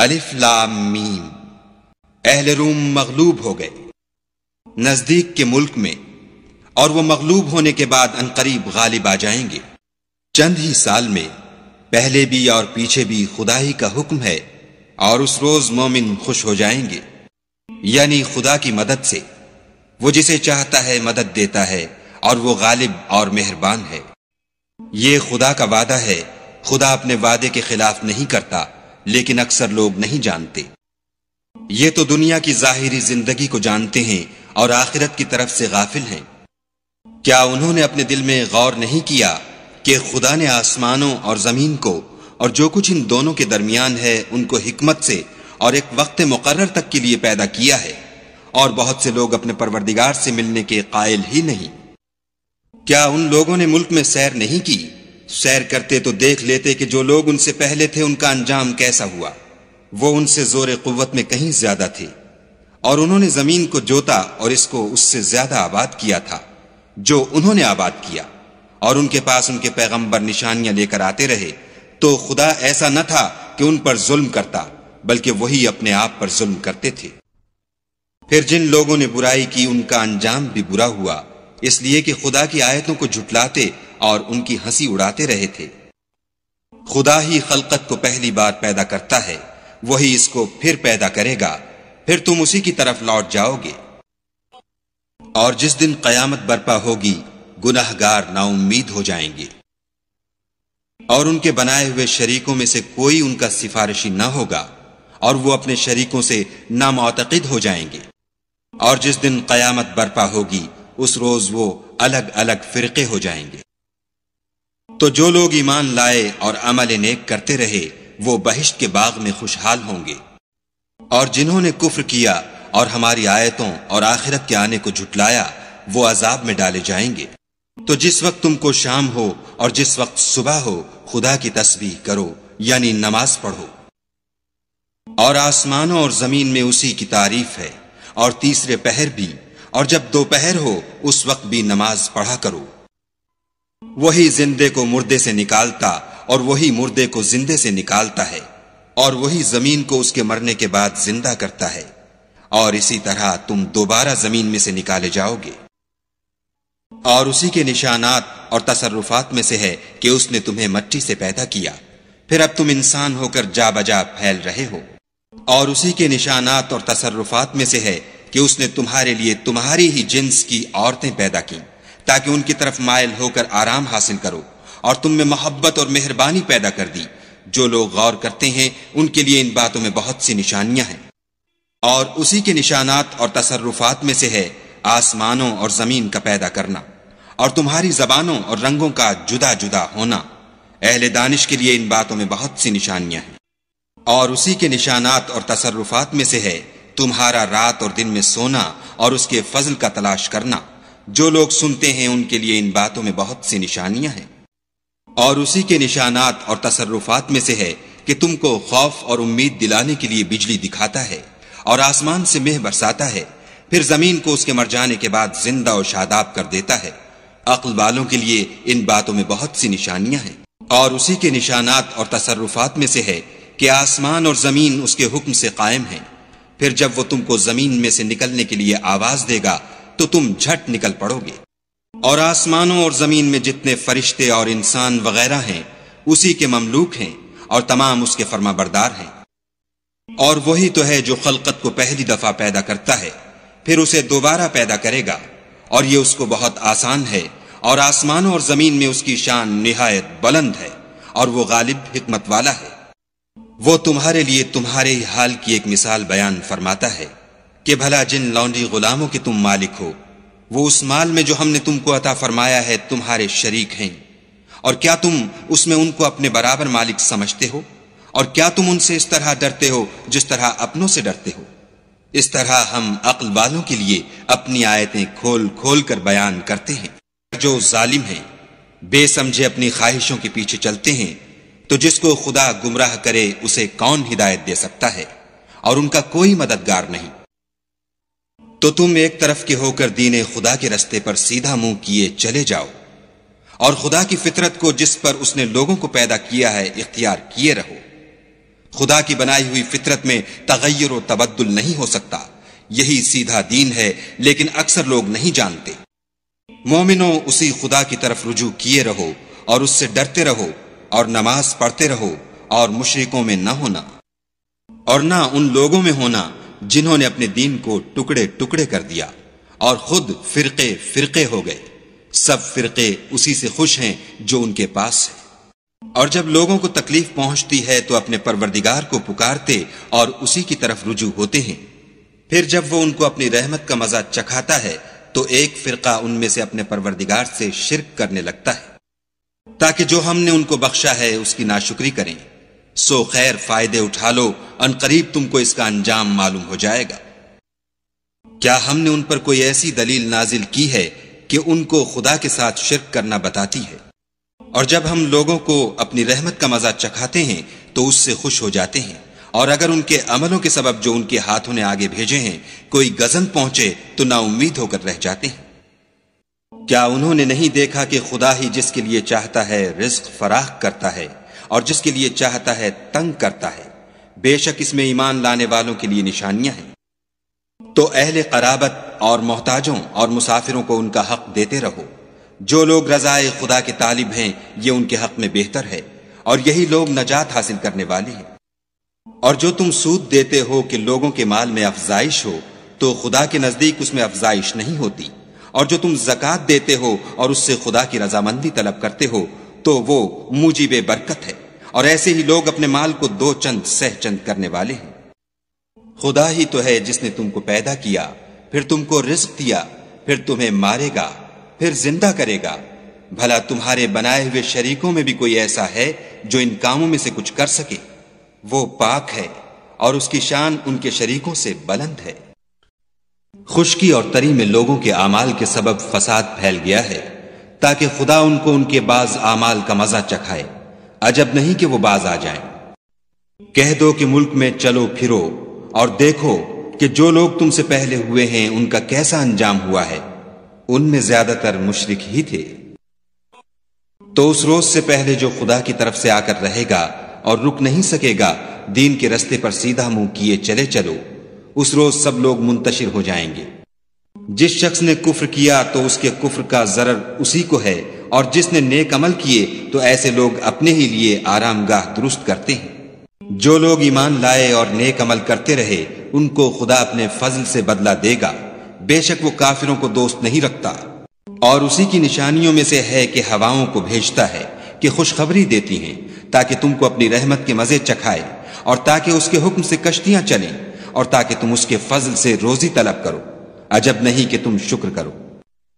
الف لام میم۔ اہل روم مغلوب ہو گئے نزدیک کے ملک میں، اور وہ مغلوب ہونے کے بعد عنقریب غالب آ جائیں گے۔ چند ہی سال میں پہلے بھی اور پیچھے بھی خدا ہی کا حکم ہے، اور اس روز مومن خوش ہو جائیں گے، یعنی خدا کی مدد سے۔ وہ جسے چاہتا ہے مدد دیتا ہے، اور وہ غالب اور مہربان ہے۔ یہ خدا کا وعدہ ہے، خدا اپنے وعدے کے خلاف نہیں کرتا، لیکن اکثر لوگ نہیں جانتے۔ یہ تو دنیا کی ظاہری زندگی کو جانتے ہیں اور آخرت کی طرف سے غافل ہیں۔ کیا انہوں نے اپنے دل میں غور نہیں کیا کہ خدا نے آسمانوں اور زمین کو اور جو کچھ ان دونوں کے درمیان ہے ان کو حکمت سے اور ایک وقت مقرر تک کے لیے پیدا کیا ہے، اور بہت سے لوگ اپنے پروردگار سے ملنے کے قائل ہی نہیں۔ کیا ان لوگوں نے ملک میں سیر نہیں کی؟ سیر کرتے تو دیکھ لیتے کہ جو لوگ ان سے پہلے تھے ان کا انجام کیسا ہوا۔ وہ ان سے زور قوت میں کہیں زیادہ تھے، اور انہوں نے زمین کو جوتا اور اس کو اس سے زیادہ آباد کیا تھا جو انہوں نے آباد کیا، اور ان کے پاس ان کے پیغمبر نشانیاں لے کر آتے رہے، تو خدا ایسا نہ تھا کہ ان پر ظلم کرتا، بلکہ وہی اپنے آپ پر ظلم کرتے تھے۔ پھر جن لوگوں نے برائی کی ان کا انجام بھی برا ہوا، اس لیے کہ خدا کی آیتوں کو جھٹلاتے اور ان کی ہنسی اڑاتے رہے تھے۔ خدا ہی خلقت کو پہلی بار پیدا کرتا ہے، وہی اس کو پھر پیدا کرے گا، پھر تم اسی کی طرف لوٹ جاؤ گے۔ اور جس دن قیامت برپا ہوگی گناہگار نا امید ہو جائیں گے، اور ان کے بنائے ہوئے شریکوں میں سے کوئی ان کا سفارشی نہ ہوگا، اور وہ اپنے شریکوں سے نامعتقد ہو جائیں گے۔ اور جس دن قیامت برپا ہوگی اس روز وہ الگ الگ فرقے ہو جائیں گے۔ تو جو لوگ ایمان لائے اور عمل نیک کرتے رہے وہ بہشت کے باغ میں خوشحال ہوں گے، اور جنہوں نے کفر کیا اور ہماری آیتوں اور آخرت کے آنے کو جھٹلایا وہ عذاب میں ڈالے جائیں گے۔ تو جس وقت تم کو شام ہو اور جس وقت صبح ہو خدا کی تسبیح کرو، یعنی نماز پڑھو۔ اور آسمانوں اور زمین میں اسی کی تعریف ہے، اور تیسرے پہر بھی، اور جب دوپہر ہو اس وقت بھی نماز پڑھا کرو۔ وہی زندے کو مردے سے نکالتا اور وہی مردے کو زندے سے نکالتا ہے، اور وہی زمین کو اس کے مرنے کے بعد زندہ کرتا ہے، اور اسی طرح تم دوبارہ زمین میں سے نکالے جاؤ گے۔ اور اسی کے نشانات اور تصرفات میں سے ہے کہ اس نے تمہیں مٹی سے پیدا کیا، پھر اب تم انسان ہو کر جا بجا پھیل رہے ہو۔ اور اسی کے نشانات اور تصرفات میں سے ہے کہ اس نے تمہارے لیے تمہاری ہی جنس کی عورتیں پیدا کی تاکہ ان کی طرف مائل ہو کر آرام حاصل کرو، اور تم میں محبت اور مہربانی پیدا کر دی۔ جو لوگ غور کرتے ہیں ان کے لیے ان باتوں میں بہت سی نشانیاں ہیں۔ اور اسی کے نشانات اور تصرفات میں سے ہے آسمانوں اور زمین کا پیدا کرنا، اور تمہاری زبانوں اور رنگوں کا جدا جدا ہونا۔ اہل دانش کے لیے ان باتوں میں بہت سی نشانیاں ہیں۔ اور اسی کے نشانات اور تصرفات میں سے ہے تمہارا رات اور دن میں سونا اور اس کے فضل کا تلاش کرنا۔ جو لوگ سنتے ہیں ان کے لیے ان باتوں میں بہت سی نشانیاں ہیں۔ اور اسی کے نشانات اور تصرفات میں سے ہے کہ تم کو خوف اور امید دلانے کے لیے بجلی دکھاتا ہے اور آسمان سے مہ برساتا ہے، پھر زمین کو اس کے مر جانے کے بعد زندہ و شاداب کر دیتا ہے۔ عقل والوں کے لیے ان باتوں میں بہت سی نشانیاں ہیں۔ اور اسی کے نشانات اور تصرفات میں سے ہے کہ آسمان اور زمین اس کے حکم سے قائم ہیں، پھر جب وہ تم کو زمین میں سے نکلنے کے لیے آواز دے گا تو تم جھٹ نکل پڑو گے۔ اور آسمانوں اور زمین میں جتنے فرشتے اور انسان وغیرہ ہیں اسی کے مملوک ہیں، اور تمام اس کے فرما بردار ہیں۔ اور وہی تو ہے جو خلقت کو پہلی دفعہ پیدا کرتا ہے، پھر اسے دوبارہ پیدا کرے گا، اور یہ اس کو بہت آسان ہے۔ اور آسمانوں اور زمین میں اس کی شان نہایت بلند ہے، اور وہ غالب حکمت والا ہے۔ وہ تمہارے لیے تمہارے ہی حال کی ایک مثال بیان فرماتا ہے کہ بھلا جن لونڈی غلاموں کے تم مالک ہو، وہ اس مال میں جو ہم نے تم کو عطا فرمایا ہے تمہارے شریک ہیں، اور کیا تم اس میں ان کو اپنے برابر مالک سمجھتے ہو؟ اور کیا تم ان سے اس طرح ڈرتے ہو جس طرح اپنوں سے ڈرتے ہو؟ اس طرح ہم عقل والوں کے لیے اپنی آیتیں کھول کھول کر بیان کرتے ہیں۔ جو ظالم ہیں، بے سمجھے اپنی خواہشوں کے پیچھے چلتے ہیں، تو جس کو خدا گمراہ کرے اسے کون ہدایت دے سکتا ہے، اور ان کا کوئی مددگار نہیں۔ تو تم ایک طرف کے ہو کر دین خدا کے رستے پر سیدھا منہ کیے چلے جاؤ، اور خدا کی فطرت کو جس پر اس نے لوگوں کو پیدا کیا ہے اختیار کیے رہو۔ خدا کی بنائی ہوئی فطرت میں تغیر و تبدل نہیں ہو سکتا۔ یہی سیدھا دین ہے، لیکن اکثر لوگ نہیں جانتے۔ مومنوں، اسی خدا کی طرف رجوع کیے رہو اور اس سے ڈرتے رہو، اور نماز پڑھتے رہو، اور مشرکوں میں نہ ہونا، اور نہ ان لوگوں میں ہونا جنہوں نے اپنے دین کو ٹکڑے ٹکڑے کر دیا اور خود فرقے فرقے ہو گئے۔ سب فرقے اسی سے خوش ہیں جو ان کے پاس ہے۔ اور جب لوگوں کو تکلیف پہنچتی ہے تو اپنے پروردگار کو پکارتے اور اسی کی طرف رجوع ہوتے ہیں۔ پھر جب وہ ان کو اپنی رحمت کا مزہ چکھاتا ہے تو ایک فرقہ ان میں سے اپنے پروردگار سے شرک کرنے لگتا ہے تاکہ جو ہم نے ان کو بخشا ہے اس کی ناشکری کریں۔ سو خیر فائدے اٹھا لو، ان قریب تم کو اس کا انجام معلوم ہو جائے گا۔ کیا ہم نے ان پر کوئی ایسی دلیل نازل کی ہے کہ ان کو خدا کے ساتھ شرک کرنا بتاتی ہے؟ اور جب ہم لوگوں کو اپنی رحمت کا مزہ چکھاتے ہیں تو اس سے خوش ہو جاتے ہیں، اور اگر ان کے عملوں کے سبب جو ان کے ہاتھوں نے آگے بھیجے ہیں کوئی گزن پہنچے تو نا امید ہو کر رہ جاتے ہیں۔ کیا انہوں نے نہیں دیکھا کہ خدا ہی جس کے لیے چاہتا ہے رزق فراخ کرتا ہے اور جس کے لیے چاہتا ہے تنگ کرتا ہے؟ بے شک اس میں ایمان لانے والوں کے لیے نشانیاں ہیں۔ تو اہل قرابت اور محتاجوں اور مسافروں کو ان کا حق دیتے رہو۔ جو لوگ رضائے خدا کے طالب ہیں یہ ان کے حق میں بہتر ہے، اور یہی لوگ نجات حاصل کرنے والے ہیں۔ اور جو تم سود دیتے ہو کہ لوگوں کے مال میں افزائش ہو، تو خدا کے نزدیک اس میں افزائش نہیں ہوتی۔ اور جو تم زکوٰۃ دیتے ہو اور اس سے خدا کی رضامندی طلب کرتے ہو تو وہ موجب برکت ہے، اور ایسے ہی لوگ اپنے مال کو دو چند سہ چند کرنے والے ہیں۔ خدا ہی تو ہے جس نے تم کو پیدا کیا، پھر تم کو رزق دیا، پھر تمہیں مارے گا، پھر زندہ کرے گا۔ بھلا تمہارے بنائے ہوئے شریکوں میں بھی کوئی ایسا ہے جو ان کاموں میں سے کچھ کر سکے؟ وہ پاک ہے اور اس کی شان ان کے شریکوں سے بلند ہے۔ خشکی اور تری میں لوگوں کے اعمال کے سبب فساد پھیل گیا ہے تاکہ خدا ان کو ان کے بعض اعمال کا مزہ چکھائے۔ عجب نہیں کہ وہ باز آ جائیں۔ کہہ دو کہ ملک میں چلو پھرو اور دیکھو کہ جو لوگ تم سے پہلے ہوئے ہیں ان کا کیسا انجام ہوا ہے، ان میں زیادہ تر مشرک ہی تھے۔ تو اس روز سے پہلے جو خدا کی طرف سے آ کر رہے گا اور رک نہیں سکے گا، دین کے رستے پر سیدھا منہ کیے چلے چلو، اس روز سب لوگ منتشر ہو جائیں گے۔ جس شخص نے کفر کیا تو اس کے کفر کا ضرر اسی کو ہے، اور جس نے نیک عمل کیے تو ایسے لوگ اپنے ہی لیے آرام گاہ درست کرتے ہیں۔ جو لوگ ایمان لائے اور نیک عمل کرتے رہے ان کو خدا اپنے فضل سے بدلہ دے گا، بے شک وہ کافروں کو دوست نہیں رکھتا۔ اور اسی کی نشانیوں میں سے ہے کہ ہواؤں کو بھیجتا ہے کہ خوشخبری دیتی ہیں تاکہ تم کو اپنی رحمت کے مزے چکھائے، اور تاکہ اس کے حکم سے کشتیاں چلیں، اور تاکہ تم اس کے فضل سے روزی طلب کرو۔ عجب نہیں کہ تم شکر کرو۔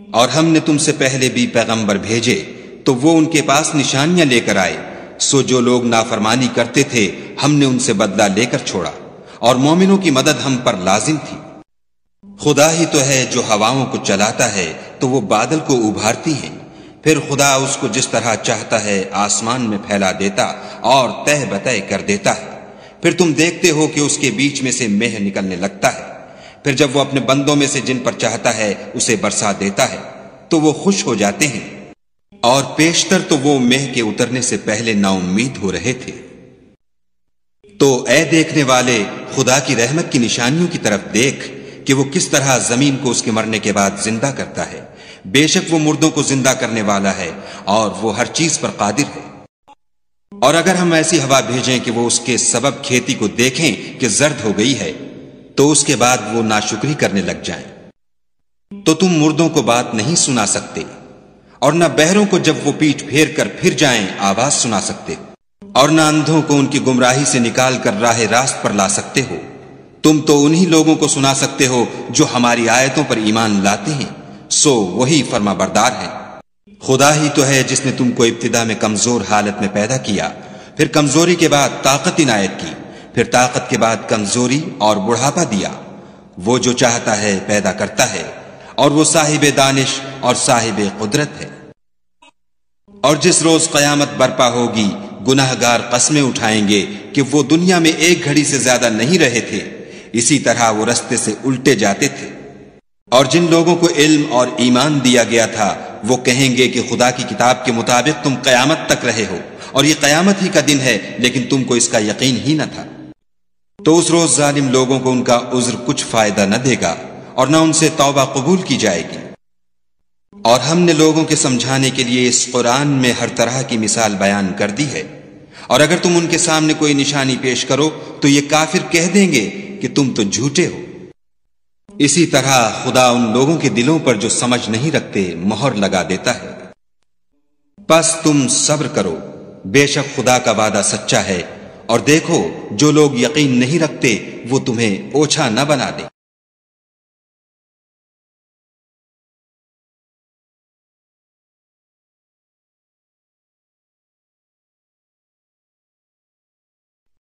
اور ہم نے تم سے پہلے بھی پیغمبر بھیجے تو وہ ان کے پاس نشانیاں لے کر آئے، سو جو لوگ نافرمانی کرتے تھے ہم نے ان سے بدلہ لے کر چھوڑا، اور مومنوں کی مدد ہم پر لازم تھی۔ خدا ہی تو ہے جو ہواؤں کو چلاتا ہے تو وہ بادل کو ابھارتی ہیں، پھر خدا اس کو جس طرح چاہتا ہے آسمان میں پھیلا دیتا اور تہ بتہ کر دیتا ہے۔ پھر تم دیکھتے ہو کہ اس کے بیچ میں سے مہ نکلنے لگتا ہے، پھر جب وہ اپنے بندوں میں سے جن پر چاہتا ہے اسے برسا دیتا ہے تو وہ خوش ہو جاتے ہیں، اور پیشتر تو وہ مہ کے اترنے سے پہلے نا امید ہو رہے تھے۔ تو اے دیکھنے والے، خدا کی رحمت کی نشانیوں کی طرف دیکھ کہ وہ کس طرح زمین کو اس کے مرنے کے بعد زندہ کرتا ہے۔ بے شک وہ مردوں کو زندہ کرنے والا ہے اور وہ ہر چیز پر قادر ہے۔ اور اگر ہم ایسی ہوا بھیجیں کہ وہ اس کے سبب کھیتی کو دیکھیں کہ زرد ہو گئی ہے تو اس کے بعد وہ ناشکری کرنے لگ جائیں، تو تم مردوں کو بات نہیں سنا سکتے، اور نہ بہروں کو جب وہ پیٹھ پھیر کر پھر جائیں آواز سنا سکتے ہو، اور نہ اندھوں کو ان کی گمراہی سے نکال کر راہ راست پر لا سکتے ہو۔ تم تو انہی لوگوں کو سنا سکتے ہو جو ہماری آیتوں پر ایمان لاتے ہیں، سو وہی فرما بردار ہے۔ خدا ہی تو ہے جس نے تم کو ابتدا میں کمزور حالت میں پیدا کیا، پھر کمزوری کے بعد طاقت عنایت کی، پھر طاقت کے بعد کمزوری اور بڑھاپا دیا۔ وہ جو چاہتا ہے پیدا کرتا ہے، اور وہ صاحب دانش اور صاحب قدرت ہے۔ اور جس روز قیامت برپا ہوگی گناہگار قسمیں اٹھائیں گے کہ وہ دنیا میں ایک گھڑی سے زیادہ نہیں رہے تھے، اسی طرح وہ رستے سے الٹے جاتے تھے۔ اور جن لوگوں کو علم اور ایمان دیا گیا تھا وہ کہیں گے کہ خدا کی کتاب کے مطابق تم قیامت تک رہے ہو، اور یہ قیامت ہی کا دن ہے لیکن تم کو اس کا یقین ہی نہ تھا۔ تو اس روز ظالم لوگوں کو ان کا عذر کچھ فائدہ نہ دے گا اور نہ ان سے توبہ قبول کی جائے گی۔ اور ہم نے لوگوں کے سمجھانے کے لیے اس قرآن میں ہر طرح کی مثال بیان کر دی ہے، اور اگر تم ان کے سامنے کوئی نشانی پیش کرو تو یہ کافر کہہ دیں گے کہ تم تو جھوٹے ہو۔ اسی طرح خدا ان لوگوں کے دلوں پر جو سمجھ نہیں رکھتے مہر لگا دیتا ہے۔ پس تم صبر کرو، بے شک خدا کا وعدہ سچا ہے، اور دیکھو جو لوگ یقین نہیں رکھتے وہ تمہیں اوچھا نہ بنا دیں۔